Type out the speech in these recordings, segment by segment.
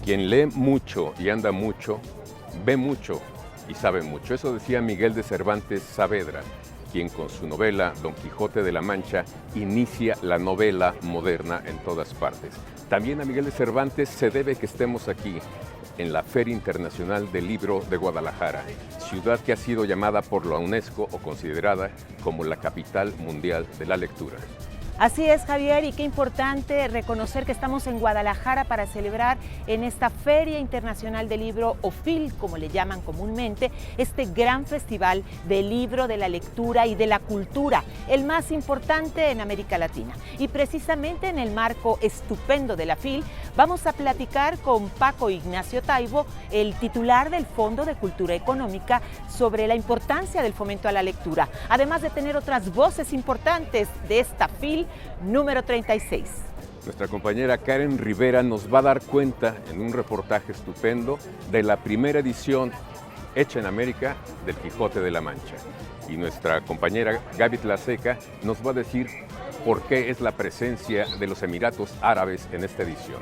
Quien lee mucho y anda mucho, ve mucho y sabe mucho. Eso decía Miguel de Cervantes Saavedra, quien con su novela Don Quijote de la Mancha inicia la novela moderna en todas partes. También a Miguel de Cervantes se debe que estemos aquí, en la Feria Internacional del Libro de Guadalajara, ciudad que ha sido llamada por la UNESCO o considerada como la capital mundial de la lectura. Así es, Javier, y qué importante reconocer que estamos en Guadalajara para celebrar en esta Feria Internacional del Libro, o FIL, como le llaman comúnmente, este gran festival del libro, de la lectura y de la cultura, el más importante en América Latina. Y precisamente en el marco estupendo de la FIL, vamos a platicar con Paco Ignacio Taibo, el titular del Fondo de Cultura Económica, sobre la importancia del fomento a la lectura, además de tener otras voces importantes de esta FIL número 36. Nuestra compañera Karen Rivera nos va a dar cuenta en un reportaje estupendo de la primera edición hecha en América del Quijote de la Mancha. Y nuestra compañera Gaby Tlaseca nos va a decir por qué es la presencia de los Emiratos Árabes en esta edición.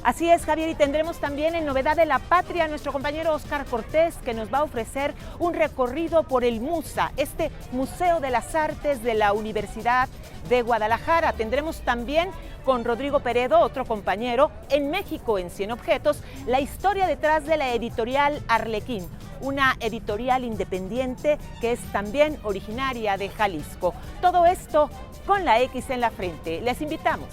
Así es, Javier, y tendremos también en Novedad de la Patria a nuestro compañero Oscar Cortés, que nos va a ofrecer un recorrido por el MUSA, este Museo de las Artes de la Universidad de Guadalajara. Tendremos también con Rodrigo Peredo, otro compañero, en México en 100 objetos, la historia detrás de la editorial Arlequín, una editorial independiente que es también originaria de Jalisco. Todo esto con la X en la frente. Les invitamos.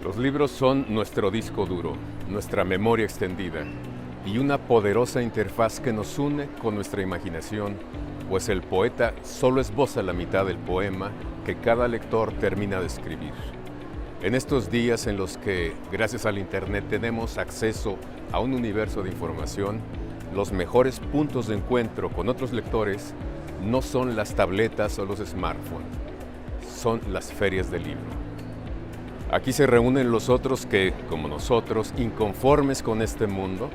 Los libros son nuestro disco duro, nuestra memoria extendida y una poderosa interfaz que nos une con nuestra imaginación, pues el poeta solo esboza la mitad del poema que cada lector termina de escribir. En estos días en los que, gracias al Internet, tenemos acceso a un universo de información, los mejores puntos de encuentro con otros lectores no son las tabletas o los smartphones, son las ferias del libro. Aquí se reúnen los otros que, como nosotros, inconformes con este mundo,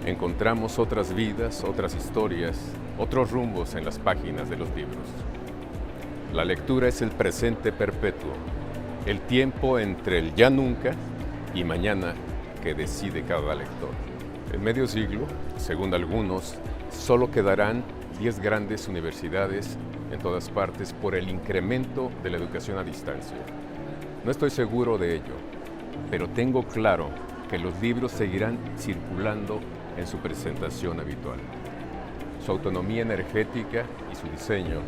encontramos otras vidas, otras historias, otros rumbos en las páginas de los libros. La lectura es el presente perpetuo, el tiempo entre el ya nunca y mañana que decide cada lector. En medio siglo, según algunos, solo quedarán 10 grandes universidades en todas partes por el incremento de la educación a distancia. No estoy seguro de ello, pero tengo claro que los libros seguirán circulando en su presentación habitual. Su autonomía energética y su diseño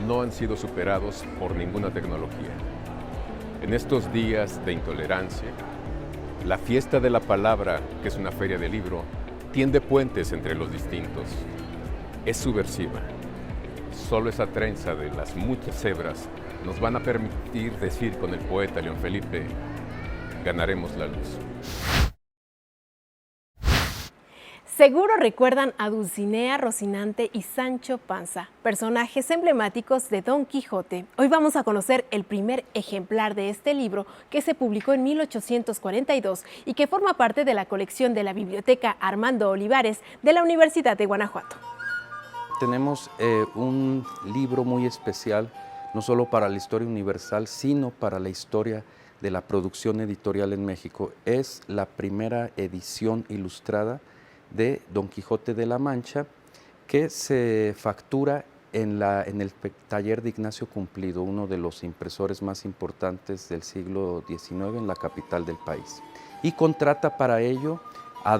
no han sido superados por ninguna tecnología. En estos días de intolerancia, la fiesta de la palabra, que es una feria de libro, tiende puentes entre los distintos. Es subversiva. Solo esa trenza de las muchas cebras nos van a permitir decir con el poeta León Felipe, ganaremos la luz. Seguro recuerdan a Dulcinea, Rocinante y Sancho Panza, personajes emblemáticos de Don Quijote. Hoy vamos a conocer el primer ejemplar de este libro que se publicó en 1842 y que forma parte de la colección de la Biblioteca Armando Olivares de la Universidad de Guanajuato. Tenemos un libro muy especial, no solo para la historia universal, sino para la historia de la producción editorial en México. Es la primera edición ilustrada de Don Quijote de la Mancha, que se factura en el taller de Ignacio Cumplido, uno de los impresores más importantes del siglo XIX en la capital del país. Y contrata para ello a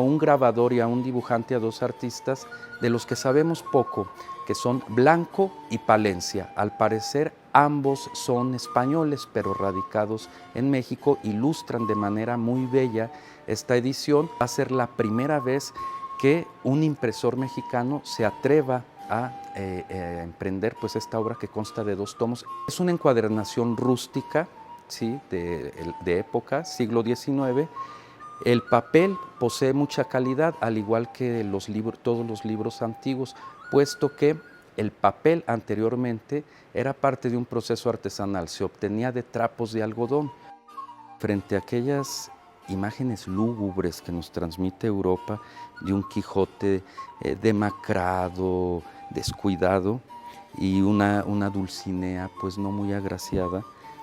un grabador y a un dibujante, a dos artistas de los que sabemos poco, que son Blanco y Palencia. Al parecer ambos son españoles, pero radicados en México, ilustran de manera muy bella esta edición. Va a ser la primera vez que un impresor mexicano se atreva a emprender pues, esta obra que consta de 2 tomos. Es una encuadernación rústica, ¿sí? de época, siglo XIX. El papel posee mucha calidad, al igual que todos los libros antiguos, puesto que El papel anteriormente era parte de un proceso artesanal, se obtenía de trapos de algodón. Frente a aquellas imágenes lúgubres que nos transmite Europa de un Quijote demacrado, descuidado, y una Dulcinea pues no muy agraciada,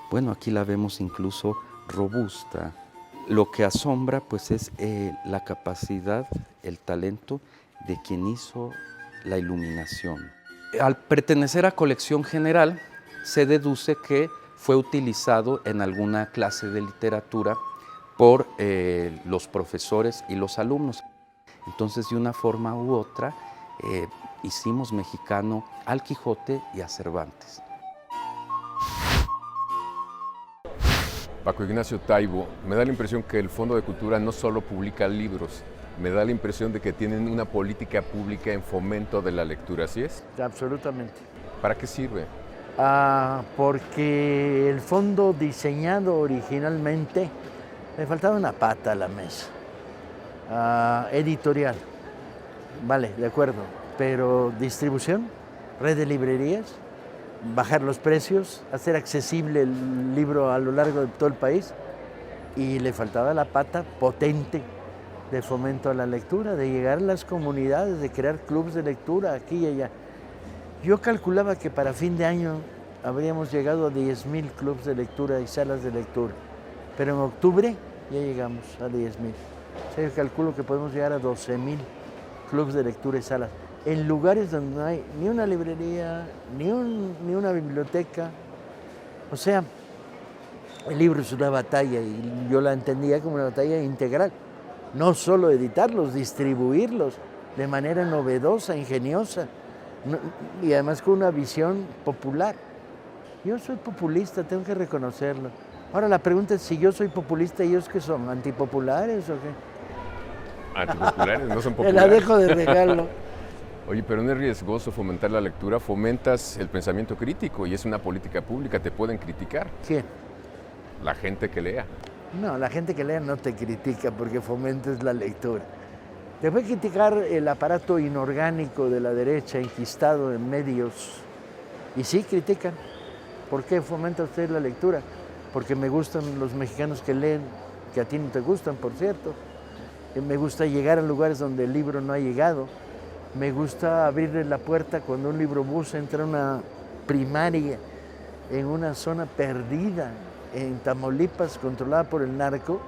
bueno, aquí la vemos incluso robusta. Lo que asombra pues es la capacidad, el talento de quien hizo la iluminación. Al pertenecer a colección general, se deduce que fue utilizado en alguna clase de literatura por los profesores y los alumnos. Entonces, de una forma u otra, hicimos mexicano al Quijote y a Cervantes. Paco Ignacio Taibo, me da la impresión que el Fondo de Cultura no solo publica libros, me da la impresión de que tienen una política pública en fomento de la lectura, ¿así es? Absolutamente. ¿Para qué sirve? Porque el fondo diseñado originalmente le faltaba una pata a la mesa. Editorial, vale, de acuerdo, pero distribución, red de librerías, bajar los precios, hacer accesible el libro a lo largo de todo el país, y le faltaba la pata potente de fomento a la lectura, de llegar a las comunidades, de crear clubes de lectura aquí y allá. Yo calculaba que para fin de año habríamos llegado a 10,000 clubes de lectura y salas de lectura, pero en octubre ya llegamos a 10,000. O sea, yo calculo que podemos llegar a 12,000 clubes de lectura y salas, en lugares donde no hay ni una librería, ni una biblioteca. O sea, el libro es una batalla, y yo la entendía como una batalla integral. No solo editarlos, distribuirlos de manera novedosa, ingeniosa, y además con una visión popular. Yo soy populista, tengo que reconocerlo. Ahora la pregunta es si yo soy populista, ¿ellos qué son? ¿Antipopulares o qué? ¿Antipopulares? ¿No son Me populares? la dejo de regalo. Oye, pero no es riesgoso fomentar la lectura, fomentas el pensamiento crítico y es una política pública, te pueden criticar. ¿Quién? La gente que lea. No, la gente que lea no te critica porque fomentes la lectura. Te puede criticar el aparato inorgánico de la derecha enquistado en medios. Y sí, critican. ¿Por qué fomenta usted la lectura? Porque me gustan los mexicanos que leen, que a ti no te gustan, por cierto. Me gusta llegar a lugares donde el libro no ha llegado. Me gusta abrirle la puerta cuando un libro bus entra a una primaria en una zona perdida en Tamaulipas, controlada por el narco,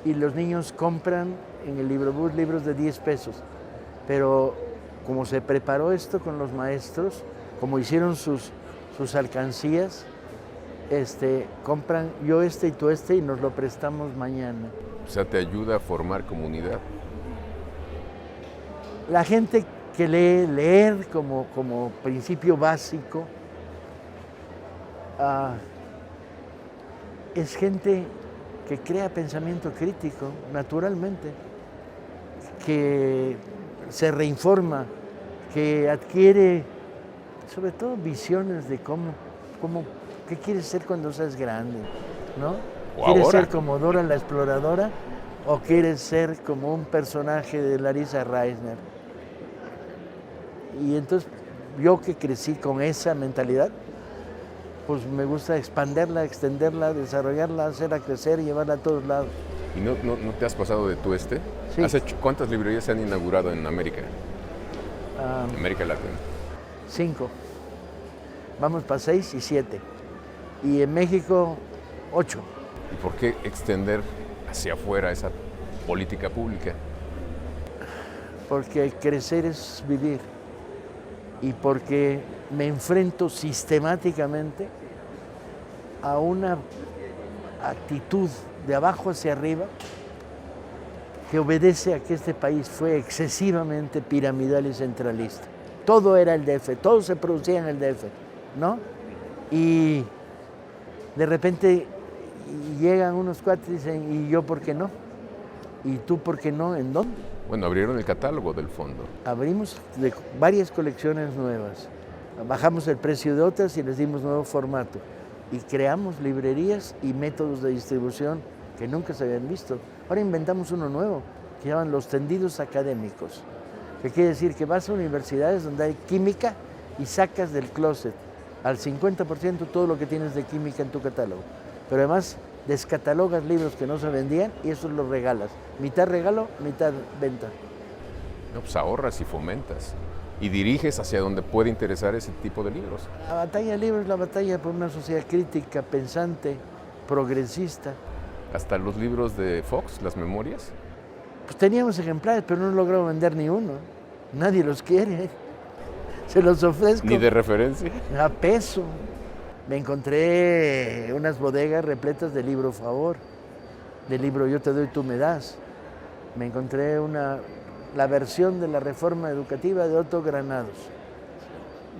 y los niños compran en el librobús libros de 10 pesos. Pero como se preparó esto con los maestros, como hicieron sus alcancías, compran yo y tú y nos lo prestamos mañana. O sea, te ayuda a formar comunidad. La gente que lee, leer como principio básico, es gente que crea pensamiento crítico, naturalmente, que se reinforma, que adquiere, sobre todo, visiones de qué quieres ser cuando seas grande, ¿no? ¿Quieres ser como Dora la Exploradora o quieres ser como un personaje de Larissa Reisner? Y entonces, yo que crecí con esa mentalidad, pues me gusta expanderla, extenderla, desarrollarla, hacerla crecer y llevarla a todos lados. ¿Y no te has pasado de tueste? Sí. ¿Cuántas librerías se han inaugurado en América? América Latina. 5. Vamos para 6 y 7. Y en México, 8. ¿Y por qué extender hacia afuera esa política pública? Porque crecer es vivir. Y porque me enfrento sistemáticamente a una actitud de abajo hacia arriba que obedece a que este país fue excesivamente piramidal y centralista. Todo era el DF, todo se producía en el DF, ¿no? Y de repente llegan unos cuates y dicen, ¿y yo por qué no? ¿Y tú por qué no? ¿En dónde? Bueno, abrieron el catálogo del fondo. Abrimos varias colecciones nuevas, bajamos el precio de otras y les dimos nuevo formato. Y creamos librerías y métodos de distribución que nunca se habían visto. Ahora inventamos uno nuevo, que llaman los tendidos académicos, que quiere decir que vas a universidades donde hay química y sacas del closet al 50% todo lo que tienes de química en tu catálogo. Pero además descatalogas libros que no se vendían y esos los regalas. Mitad regalo, mitad venta. No, pues ahorras y fomentas. Y diriges hacia donde puede interesar ese tipo de libros. La batalla del libro es la batalla por una sociedad crítica, pensante, progresista. Hasta los libros de Fox, las memorias. Pues teníamos ejemplares, pero no logramos vender ni uno. Nadie los quiere. Se los ofrezco. Ni de referencia. A peso. Me encontré unas bodegas repletas de libro Favor, de libro Yo te doy, tú me das. Me encontré la versión de la reforma educativa de Otto Granados.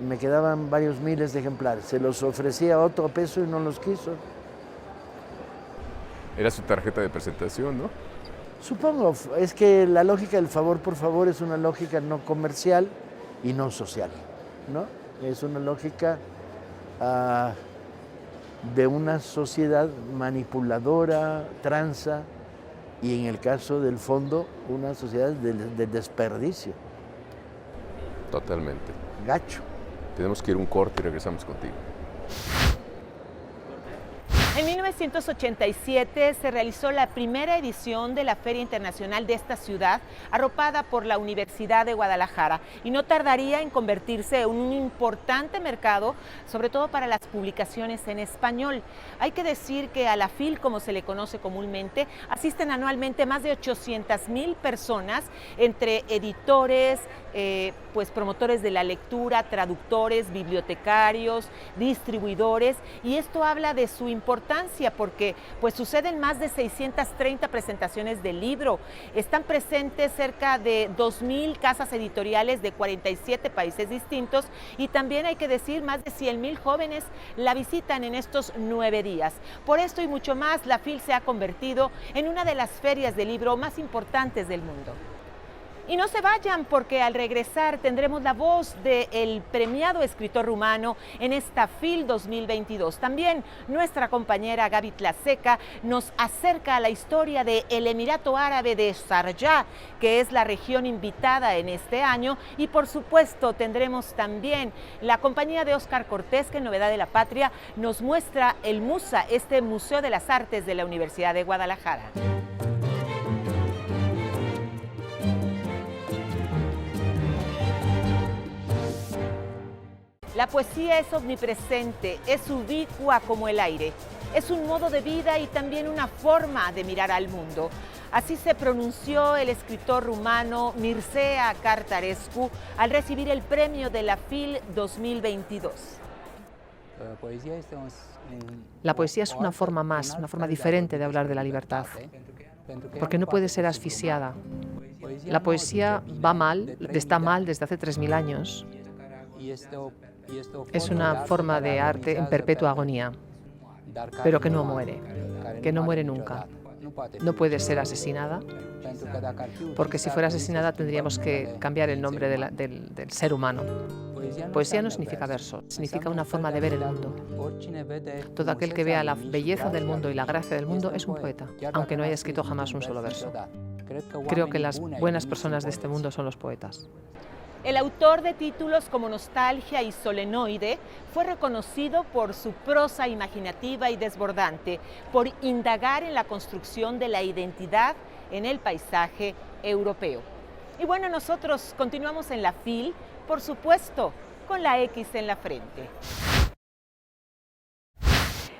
Me quedaban varios miles de ejemplares. Se los ofrecía a Otto a peso y no los quiso. Era su tarjeta de presentación, ¿no? Supongo, es que la lógica del favor por favor es una lógica no comercial y no social, ¿no? Es una lógica de una sociedad manipuladora, tranza, y en el caso del fondo, una sociedad de desperdicio. Totalmente. Gacho. Tenemos que ir a un corte y regresamos contigo. En 1987 se realizó la primera edición de la Feria Internacional de esta ciudad, arropada por la Universidad de Guadalajara, y no tardaría en convertirse en un importante mercado, sobre todo para las publicaciones en español. Hay que decir que a la FIL, como se le conoce comúnmente, asisten anualmente más de 800,000 personas, entre editores, pues promotores de la lectura, traductores, bibliotecarios, distribuidores, y esto habla de su importancia porque pues suceden más de 630 presentaciones del libro. Están presentes cerca de 2,000 casas editoriales de 47 países distintos, y también hay que decir más de 100,000 jóvenes la visitan en estos 9 días. Por esto y mucho más, la FIL se ha convertido en una de las ferias de libro más importantes del mundo. Y no se vayan, porque al regresar tendremos la voz del premiado escritor rumano en esta FIL 2022. También nuestra compañera Gaby Tlaseca nos acerca a la historia del Emirato Árabe de Sharjah, que es la región invitada en este año. Y por supuesto tendremos también la compañía de Óscar Cortés, que en Novedad de la Patria nos muestra el MUSA, este Museo de las Artes de la Universidad de Guadalajara. La poesía es omnipresente, es ubicua como el aire. Es un modo de vida y también una forma de mirar al mundo. Así se pronunció el escritor rumano Mircea Cartarescu al recibir el premio de la FIL 2022. La poesía es una forma más, una forma diferente de hablar de la libertad, porque no puede ser asfixiada. La poesía está mal desde hace 3.000 años. Es una forma de arte en perpetua agonía, pero que no muere nunca. No puede ser asesinada, porque si fuera asesinada tendríamos que cambiar el nombre del ser humano. Poesía no significa verso, significa una forma de ver el mundo. Todo aquel que vea la belleza del mundo y la gracia del mundo es un poeta, aunque no haya escrito jamás un solo verso. Creo que las buenas personas de este mundo son los poetas. El autor de títulos como Nostalgia y Solenoide fue reconocido por su prosa imaginativa y desbordante, por indagar en la construcción de la identidad en el paisaje europeo. Y bueno, nosotros continuamos en la FIL, por supuesto, con la X en la frente.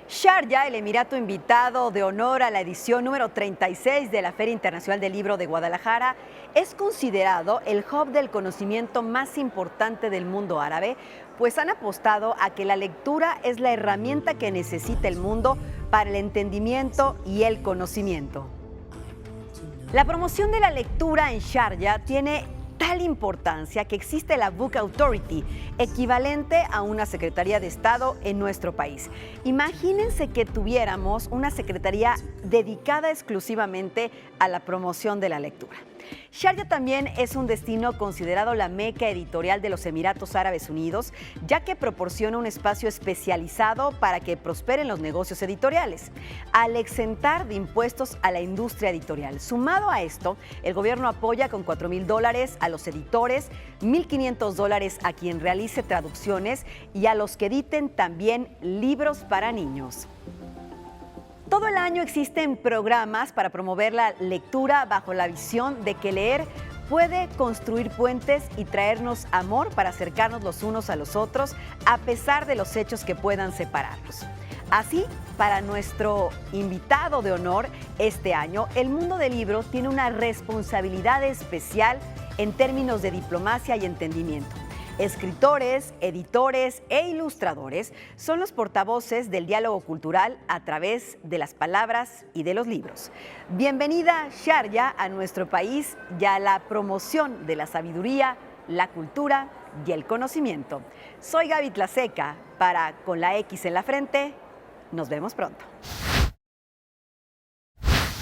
Sharjah, el Emirato invitado de honor a la edición número 36 de la Feria Internacional del Libro de Guadalajara, es considerado el hub del conocimiento más importante del mundo árabe, pues han apostado a que la lectura es la herramienta que necesita el mundo para el entendimiento y el conocimiento. La promoción de la lectura en Sharjah tiene tal importancia que existe la Book Authority, equivalente a una Secretaría de Estado en nuestro país. Imagínense que tuviéramos una secretaría dedicada exclusivamente a la promoción de la lectura. Sharjah también es un destino considerado la meca editorial de los Emiratos Árabes Unidos, ya que proporciona un espacio especializado para que prosperen los negocios editoriales, al exentar de impuestos a la industria editorial. Sumado a esto, el gobierno apoya con $4,000 a los editores, $1,500 a quien realice traducciones y a los que editen también libros para niños. Todo el año existen programas para promover la lectura bajo la visión de que leer puede construir puentes y traernos amor para acercarnos los unos a los otros a pesar de los hechos que puedan separarnos. Así, para nuestro invitado de honor este año, el mundo del libro tiene una responsabilidad especial en términos de diplomacia y entendimiento. Escritores, editores e ilustradores son los portavoces del diálogo cultural a través de las palabras y de los libros. Bienvenida, Sharjah, a nuestro país y a la promoción de la sabiduría, la cultura y el conocimiento. Soy Gaby Tlaseca para Con la X en la Frente. Nos vemos pronto.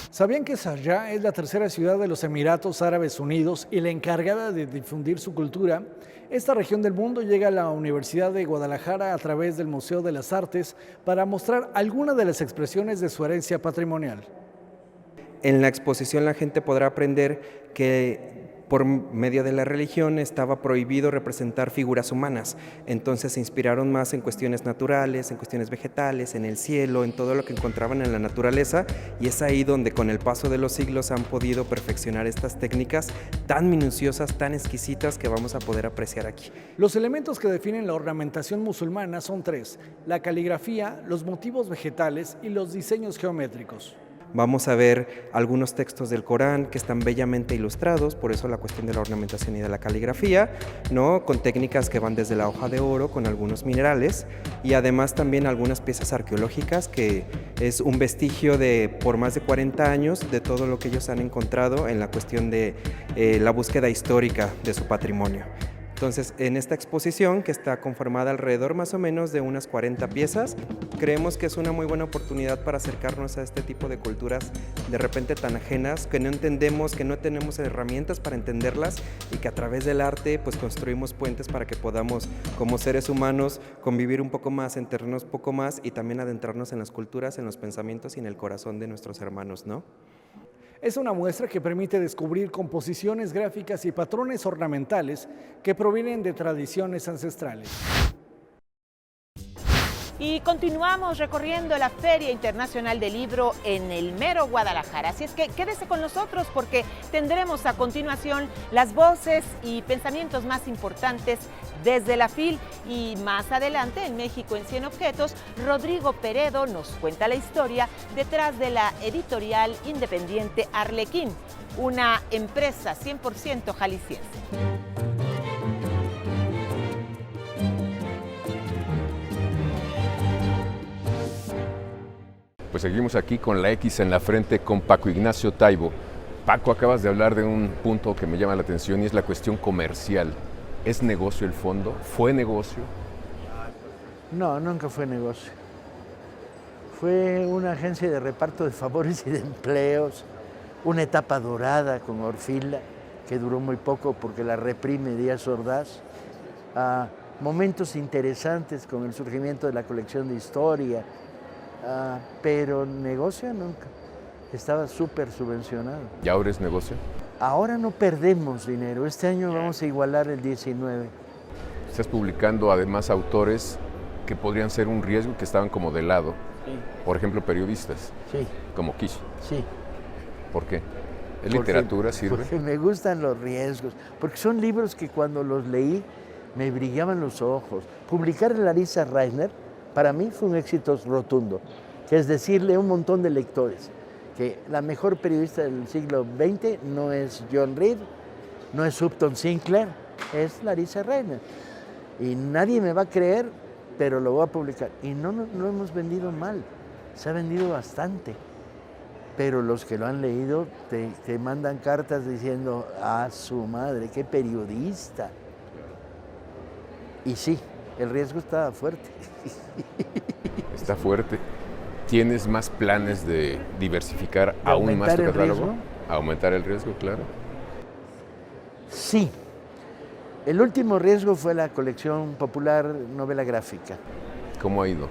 ¿Sabían que Sharjah es la tercera ciudad de los Emiratos Árabes Unidos y la encargada de difundir su cultura? Esta región del mundo llega a la Universidad de Guadalajara a través del Museo de las Artes para mostrar algunas de las expresiones de su herencia patrimonial. En la exposición la gente podrá aprender que por medio de la religión estaba prohibido representar figuras humanas, entonces se inspiraron más en cuestiones naturales, en cuestiones vegetales, en el cielo, en todo lo que encontraban en la naturaleza, y es ahí donde con el paso de los siglos han podido perfeccionar estas técnicas tan minuciosas, tan exquisitas que vamos a poder apreciar aquí. Los elementos que definen la ornamentación musulmana son tres: la caligrafía, los motivos vegetales y los diseños geométricos. Vamos a ver algunos textos del Corán que están bellamente ilustrados, por eso la cuestión de la ornamentación y de la caligrafía, ¿no? Con técnicas que van desde la hoja de oro, con algunos minerales, y además también algunas piezas arqueológicas, que es un vestigio de por más de 40 años de todo lo que ellos han encontrado en la cuestión de la búsqueda histórica de su patrimonio. Entonces, en esta exposición, que está conformada alrededor más o menos de unas 40 piezas, creemos que es una muy buena oportunidad para acercarnos a este tipo de culturas de repente tan ajenas, que no entendemos, que no tenemos herramientas para entenderlas, y que a través del arte pues construimos puentes para que podamos, como seres humanos, convivir un poco más, entendernos un poco más y también adentrarnos en las culturas, en los pensamientos y en el corazón de nuestros hermanos, ¿no? Es una muestra que permite descubrir composiciones gráficas y patrones ornamentales que provienen de tradiciones ancestrales. Y continuamos recorriendo la Feria Internacional del Libro en el mero Guadalajara. Así es que quédese con nosotros porque tendremos a continuación las voces y pensamientos más importantes desde la FIL. Y más adelante, en México en 100 Objetos, Rodrigo Peredo nos cuenta la historia detrás de la editorial independiente Arlequín, una empresa 100% jalisciense. Pues seguimos aquí con la X en la Frente con Paco Ignacio Taibo. Paco, acabas de hablar de un punto que me llama la atención y es la cuestión comercial. ¿Es negocio el fondo? ¿Fue negocio? No, nunca fue negocio. Fue una agencia de reparto de favores y de empleos, una etapa dorada con Orfila, que duró muy poco porque la reprime Díaz Ordaz, momentos interesantes con el surgimiento de la colección de historia, pero negocio nunca. Estaba súper subvencionado. ¿Y ahora es negocio? Ahora no perdemos dinero. Este año vamos a igualar el 19. Estás publicando además autores que podrían ser un riesgo, que estaban como de lado. Sí. Por ejemplo, periodistas. Sí. Como Kish. Sí. ¿Por qué? ¿Es literatura? ¿Sirve? Porque me gustan los riesgos. Porque son libros que cuando los leí me brillaban los ojos. Publicar a Larissa Reisner para mí fue un éxito rotundo, que es decirle a un montón de lectores que la mejor periodista del siglo XX no es John Reed, no es Upton Sinclair, es Larissa Reisner. Y nadie me va a creer, pero lo voy a publicar. Y no hemos vendido mal, se ha vendido bastante. Pero los que lo han leído te mandan cartas diciendo, ¡ah, su madre, qué periodista! Y sí, el riesgo está fuerte. Está fuerte. ¿Tienes más planes de diversificar aún más tu catálogo? ¿Riesgo? Aumentar el riesgo, claro. Sí. El último riesgo fue la colección popular novela gráfica. ¿Cómo ha ido?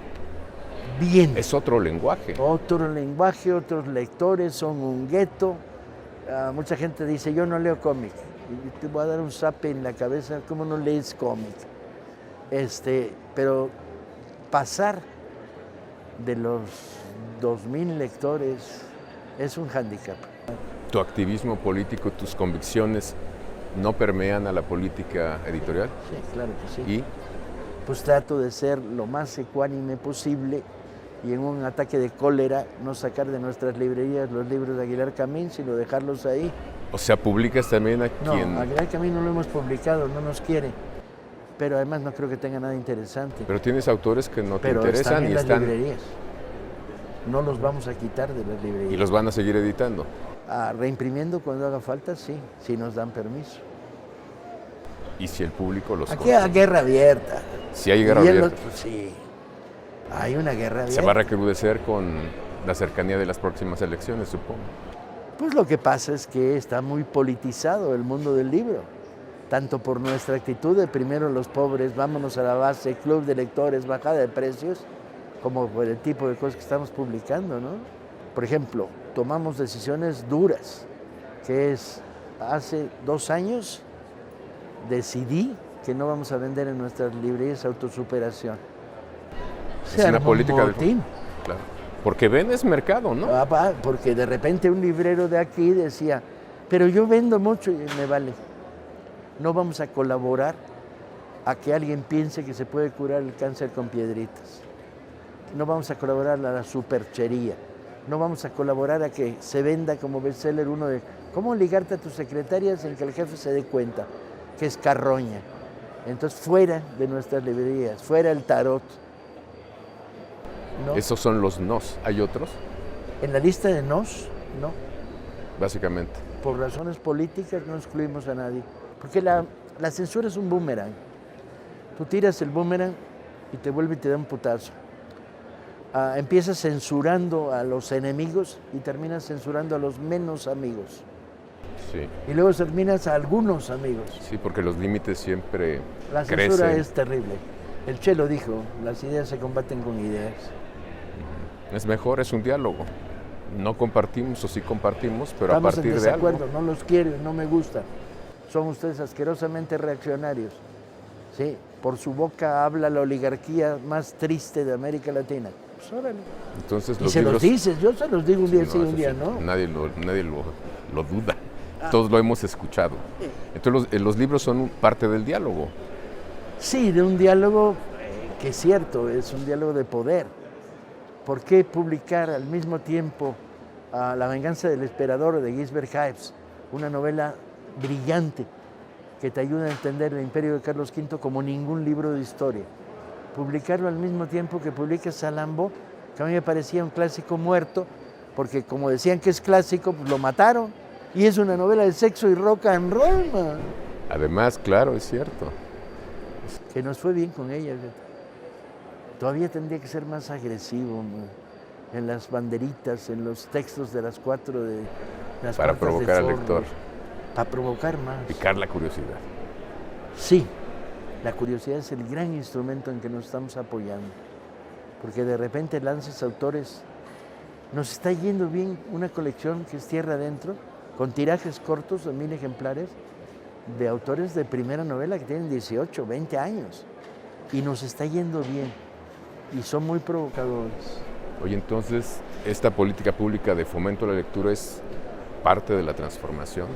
Bien. Es otro lenguaje. Otro lenguaje, otros lectores, son un gueto. Mucha gente dice, yo no leo cómic. Y te voy a dar un zape en la cabeza, ¿cómo no lees cómic? Pero pasar de los 2.000 lectores es un hándicap. ¿Tu activismo político, tus convicciones no permean a la política editorial? Sí, claro que sí. ¿Y? Pues trato de ser lo más ecuánime posible y en un ataque de cólera no sacar de nuestras librerías los libros de Aguilar Camín, sino dejarlos ahí. O sea, publicas también a quien... No, Aguilar Camín no lo hemos publicado, no nos quiere. Pero además no creo que tenga nada interesante. Pero tienes autores que no te Pero interesan están en y las están... librerías. No los vamos a quitar de las librerías. ¿Y los van a seguir editando? Reimprimiendo cuando haga falta, sí, si nos dan permiso. ¿Y si el público los Aquí compra? hay guerra abierta. Si hay guerra Y el abierta. otro, sí, hay una guerra abierta. Se va a recrudecer con la cercanía de las próximas elecciones, supongo. Pues lo que pasa es que está muy politizado el mundo del libro, tanto por nuestra actitud de primero los pobres, vámonos a la base, club de lectores, bajada de precios, como por el tipo de cosas que estamos publicando, ¿no? Por ejemplo, tomamos decisiones duras, que es, hace 2 años decidí que no vamos a vender en nuestras librerías autosuperación. Es una política de... motín. Claro. Porque vendes mercado, ¿no? Porque de repente un librero de aquí decía, pero yo vendo mucho y me vale. No vamos a colaborar a que alguien piense que se puede curar el cáncer con piedritas. No vamos a colaborar a la superchería. No vamos a colaborar a que se venda como bestseller uno de cómo ligarte a tus secretarias sin que el jefe se dé cuenta, que es carroña. Entonces, fuera de nuestras librerías, fuera el tarot. ¿No? Esos son los nos. ¿Hay otros? En la lista de nos, no. Básicamente. Por razones políticas no excluimos a nadie. Porque la censura es un boomerang. Tú tiras el boomerang y te vuelve y te da un putazo. Empiezas censurando a los enemigos y terminas censurando a los menos amigos. Sí. Y luego terminas a algunos amigos. Sí, porque los límites siempre La censura crecen. es terrible. El Che lo dijo, las ideas se combaten con ideas. Es mejor, es un diálogo. No compartimos o sí compartimos, pero Estamos a partir en de algo. desacuerdo, no los quiero, no me gustan. Son ustedes asquerosamente reaccionarios. ¿Sí? Por su boca habla la oligarquía más triste de América Latina. Pues órale. Entonces, Y los se libros... los dices, yo se los digo un día sí, un eso día sí, no. Nadie lo duda. Todos lo hemos escuchado. Entonces, los libros son parte del diálogo. Sí, de un diálogo que es cierto, es un diálogo de poder. ¿Por qué publicar al mismo tiempo La venganza del emperador de Gisbert Haebs, una novela brillante que te ayuda a entender el imperio de Carlos V como ningún libro de historia? Publicarlo al mismo tiempo que publicas Salammbô, que a mí me parecía un clásico muerto, porque como decían que es clásico, pues lo mataron. Y es una novela de sexo y rock and roll, man. Además, claro, es cierto. Que nos fue bien con ella. Todavía tendría que ser más agresivo, man, en las banderitas, en los textos de las 4 de las Para cuartas provocar de al lector. Para provocar más. Picar la curiosidad. Sí, la curiosidad es el gran instrumento en que nos estamos apoyando. Porque de repente lanzas autores. Nos está yendo bien una colección que es Tierra Adentro, con tirajes cortos de 1000 ejemplares, de autores de primera novela que tienen 18, 20 años. Y nos está yendo bien. Y son muy provocadores. Oye, entonces, ¿esta política pública de fomento a la lectura es parte de la transformación?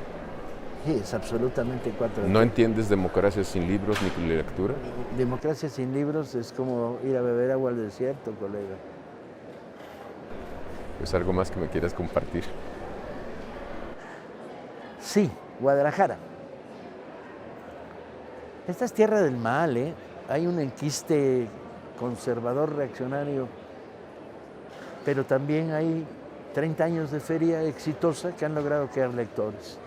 Sí, es absolutamente 4. ¿No entiendes democracia sin libros ni lectura? Democracia sin libros es como ir a beber agua al desierto, colega. ¿Es algo más que me quieras compartir? Sí, Guadalajara. Esta es tierra del mal, ¿eh? Hay un enquiste conservador reaccionario, pero también hay 30 años de feria exitosa que han logrado crear lectores.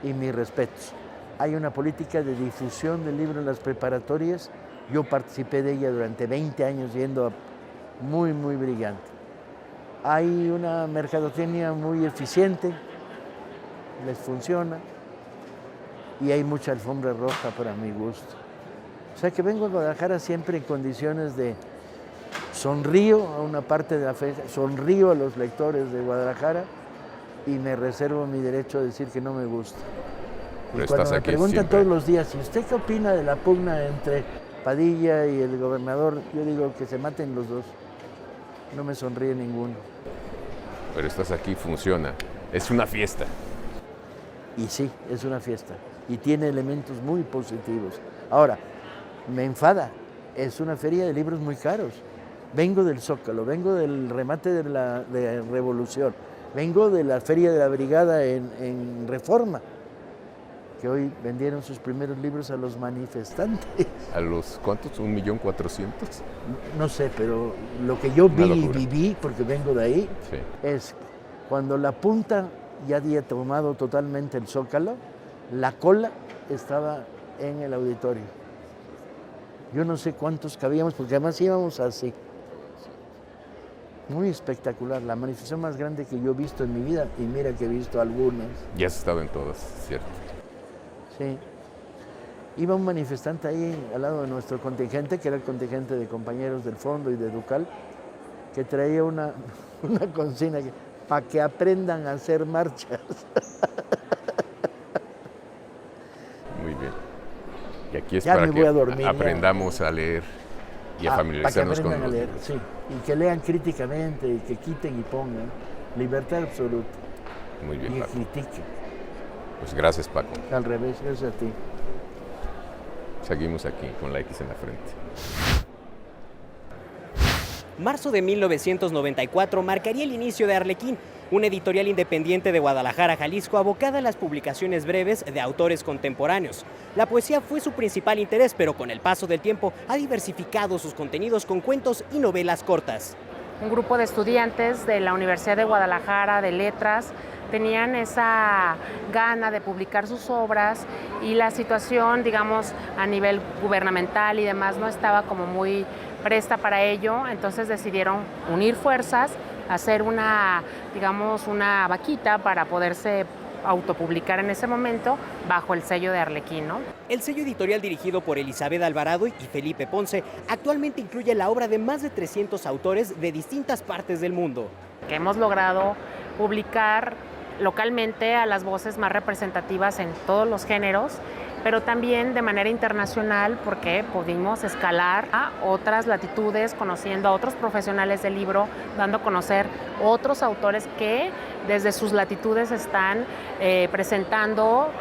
Y mis respetos. Hay una política de difusión del libro en las preparatorias. Yo participé de ella durante 20 años yendo muy, muy brillante. Hay una mercadotecnia muy eficiente, les funciona. y hay mucha alfombra roja para mi gusto. O sea que vengo a Guadalajara siempre en condiciones de sonrío a una parte de la fe, sonrío a los lectores de Guadalajara y me reservo mi derecho a decir que no me gusta. Pero y cuando me preguntan siempre. todos los días, ¿y usted qué opina de la pugna entre Padilla y el gobernador? Yo digo que se maten los dos. No me sonríe ninguno. Pero estás aquí, funciona. Es una fiesta. Y sí, es una fiesta. Y tiene elementos muy positivos. Ahora, me enfada. Es una feria de libros muy caros. Vengo del Zócalo, vengo del remate de Revolución, vengo de la Feria de la Brigada en Reforma, que hoy vendieron sus primeros libros a los manifestantes. ¿A los cuántos? ¿1.400.000? No sé, pero lo que yo vi y viví, porque vengo de ahí, sí, es cuando la punta ya había tomado totalmente el Zócalo, la cola estaba en el auditorio. Yo no sé cuántos cabíamos, porque además íbamos así. Muy espectacular, la manifestación más grande que yo he visto en mi vida, y mira que he visto algunas. Ya has estado en todas, ¿cierto? Sí. Iba un manifestante ahí al lado de nuestro contingente, que era el contingente de compañeros del Fondo y de Ducal, que traía una consigna para que aprendan a hacer marchas. Muy bien. Y aquí es Ya para me que voy a dormir, aprendamos a leer y a familiarizarnos para que con aprendan los a leer, libros. sí. Y que lean críticamente, y que quiten y pongan. Libertad absoluta. Muy bien, Y que Paco. critiquen. Pues gracias, Paco. Al revés, gracias a ti. Seguimos aquí con la X en la frente. Marzo de 1994 marcaría el inicio de Arlequín, una editorial independiente de Guadalajara, Jalisco, abocada a las publicaciones breves de autores contemporáneos. La poesía fue su principal interés, pero con el paso del tiempo ha diversificado sus contenidos con cuentos y novelas cortas. Un grupo de estudiantes de la Universidad de Guadalajara de Letras tenían esa gana de publicar sus obras y la situación, digamos, a nivel gubernamental y demás no estaba como muy presta para ello, entonces decidieron unir fuerzas, hacer una vaquita para poderse autopublicar en ese momento bajo el sello de Arlequín, ¿no? El sello editorial dirigido por Elizabeth Alvarado y Felipe Ponce actualmente incluye la obra de más de 300 autores de distintas partes del mundo. Que hemos logrado publicar localmente a las voces más representativas en todos los géneros, pero también de manera internacional porque pudimos escalar a otras latitudes, conociendo a otros profesionales del libro, dando a conocer otros autores que desde sus latitudes están presentando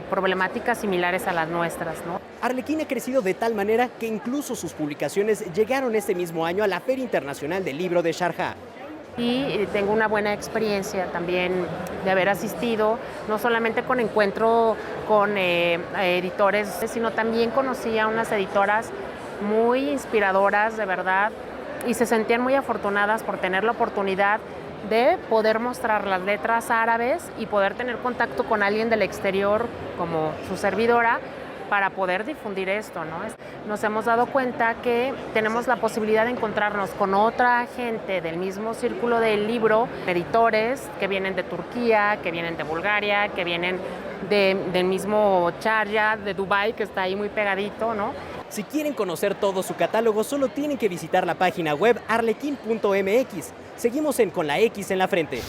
problemáticas similares a las nuestras, ¿no? Arlequín ha crecido de tal manera que incluso sus publicaciones llegaron este mismo año a la Feria Internacional del Libro de Sharjah. Y tengo una buena experiencia también de haber asistido, no solamente con encuentro con editores, sino también conocí a unas editoras muy inspiradoras, de verdad, y se sentían muy afortunadas por tener la oportunidad de poder mostrar las letras árabes y poder tener contacto con alguien del exterior como su servidora, para poder difundir esto, ¿no? Nos hemos dado cuenta que tenemos la posibilidad de encontrarnos con otra gente del mismo círculo del libro, editores que vienen de Turquía, que vienen de Bulgaria, que vienen del mismo Sharjah, de Dubái, que está ahí muy pegadito, ¿no? Si quieren conocer todo su catálogo, solo tienen que visitar la página web arlequin.mx. Seguimos con la X en la frente.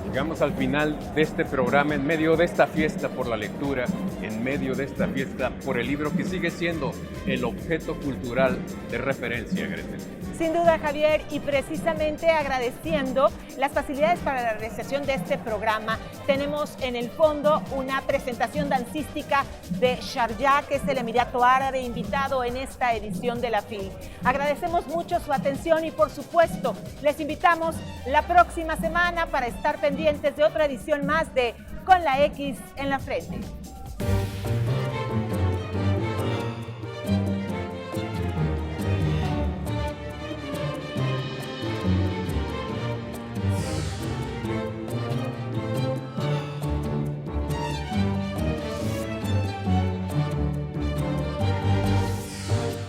Llegamos al final de este programa, en medio de esta fiesta por la lectura, en medio de esta fiesta por el libro que sigue siendo el objeto cultural de referencia, Gretel. Sin duda, Javier, y precisamente agradeciendo las facilidades para la realización de este programa, tenemos en el fondo una presentación dancística de Sharjah, que es el Emirato Árabe, invitado en esta edición de la FIL. Agradecemos mucho su atención y, por supuesto, les invitamos la próxima semana para estar pendientes de otra edición más de Con la X en la frente.